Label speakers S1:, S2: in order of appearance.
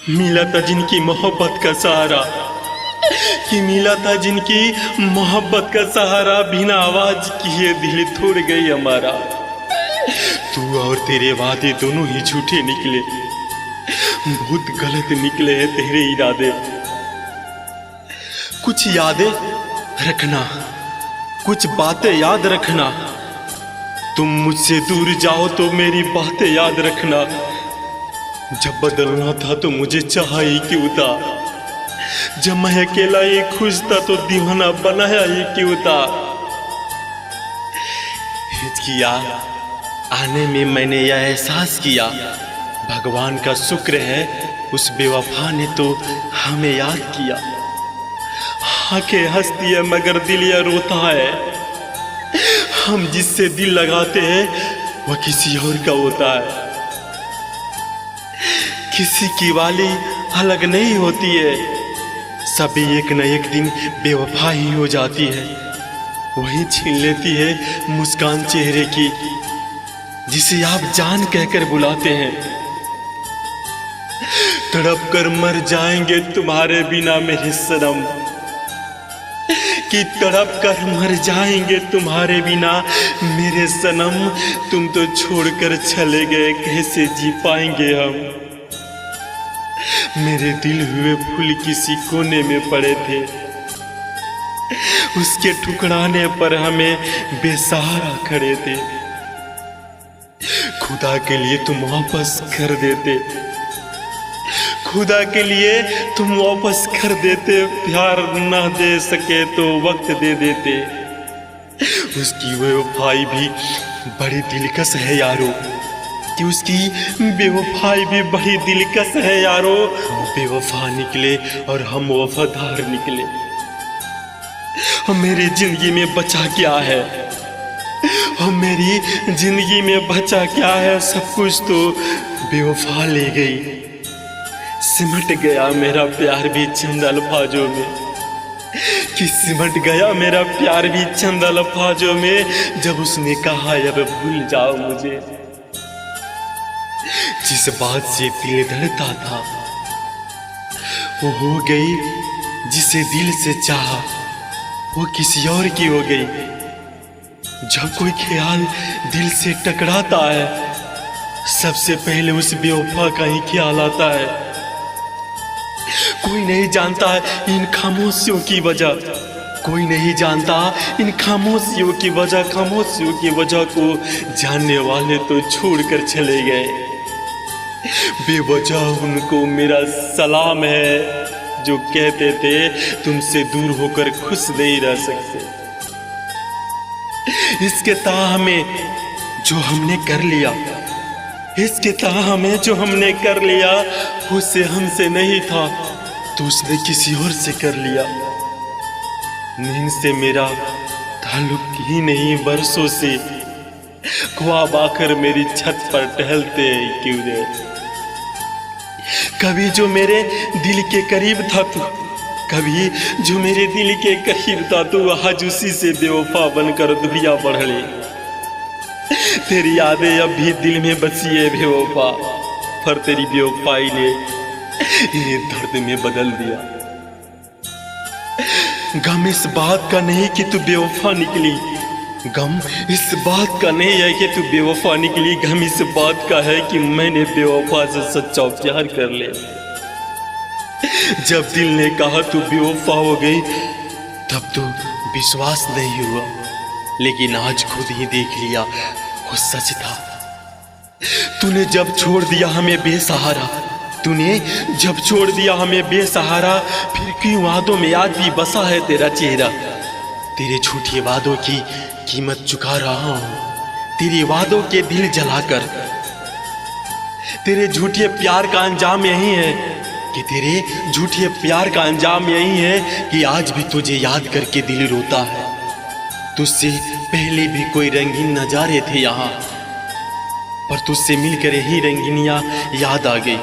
S1: मिला था जिनकी मोहब्बत का सहारा, कि मिला था जिनकी मोहब्बत का सहारा, बिना आवाज किए दिल तोड़ गई हमारा। तू और तेरे वादे दोनों ही झूठे निकले, बहुत गलत निकले हैं तेरे इरादे। कुछ यादें रखना, कुछ बातें याद रखना। तुम मुझसे दूर जाओ तो मेरी बातें याद रखना। जब बदलना था तो मुझे चाहा ही क्यों था, जब मैं अकेला ही खुश था तो दीवाना बनाया ही क्यों था। हिचकिया आने में मैंने यह एहसास किया, भगवान का शुक्र है उस बेवफा ने तो हमें याद किया। आंखें हंसती है मगर दिल यह रोता है, हम जिससे दिल लगाते हैं वह किसी और का होता है। किसी की वाली अलग नहीं होती है, सभी एक न एक दिन बेवफा ही हो जाती है। वही छीन लेती है मुस्कान चेहरे की, जिसे आप जान कहकर बुलाते हैं। तड़प कर मर जाएंगे तुम्हारे बिना मेरे सनम, कि तड़प कर मर जाएंगे तुम्हारे बिना मेरे सनम। तुम तो छोड़कर चले गए, कैसे जी पाएंगे हम। मेरे दिल हुए फूल किसी कोने में पड़े थे, उसके ठुकराने पर हमें बेसहारा खड़े थे। खुदा के लिए तुम वापस कर देते, खुदा के लिए तुम वापस कर देते। प्यार ना दे सके तो वक्त दे देते। उसकी बेवफाई भी बड़ी दिलकश है यारो, कि उसकी बेवफाई भी बड़ी दिलकश है यारो। बेवफा निकले और हम वफादार निकले। मेरी जिंदगी में बचा क्या है, और मेरी जिंदगी में बचा क्या है। सब कुछ तो बेवफा ले गई। सिमट गया मेरा प्यार भी चंद अल्फाजों में, कि सिमट गया मेरा प्यार भी चंद अल्फाजों में। जब उसने कहा अब भूल जाओ मुझे, जिस बात से दिल धड़ता था वो हो गई। जिसे दिल से चाहा वो किसी और की हो गई। जब कोई ख्याल दिल से टकराता है, सबसे पहले उस बेवफा का ही ख्याल आता है। कोई नहीं जानता इन खामोशियों की वजह, कोई नहीं जानता इन खामोशियों की वजह। खामोशियों की वजह को जानने वाले तो छोड़कर चले गए। बेवजह उनको मेरा सलाम है, जो कहते थे तुमसे दूर होकर खुश नहीं रह सकते। इसके ताह में जो हमने कर लिया, इसके ताह में जो हमने कर लिया, उससे हमसे नहीं था तो उसने किसी और से कर लिया। नींद से मेरा ताल्लुक ही नहीं बरसों से, ख्वाब आकर मेरी छत पर टहलते क्यों रे। कभी जो मेरे दिल के करीब था तू, कभी जो मेरे दिल के करीब था तू, आज उसी से बेवफा बनकर दुनिया बढ़ ले। तेरी यादें अब भी दिल में बसी है बेवफा, पर तेरी बेवफाई ने इन्हें दर्द में बदल दिया। गम इस बात का नहीं कि तू बेवफा निकली, गम इस बात का नहीं है कि तू बेवफा निकली। गम इस बात का है कि मैंने बेवफा से सच्चा प्यार कर लिया। जब दिल ने कहा तू बेवफा हो गई, तब तो विश्वास नहीं हुआ, लेकिन आज खुद ही देख लिया वो सच था। तूने जब छोड़ दिया हमें बेसहारा, तूने जब छोड़ दिया हमें बेसहारा, फिर क्यों वादों में आज भी बसा है तेरा चेहरा। तेरे झूठे वादों की कीमत चुका रहा हूं, तेरे वादों के दिल जलाकर। तेरे झूठे प्यार का अंजाम यही है, कि तेरे झूठे प्यार का अंजाम यही है कि आज भी तुझे याद करके दिल रोता है। तुझसे पहले भी कोई रंगीन नजारे थे यहाँ, पर तुझसे मिलकर यही रंगीनियां याद आ गई।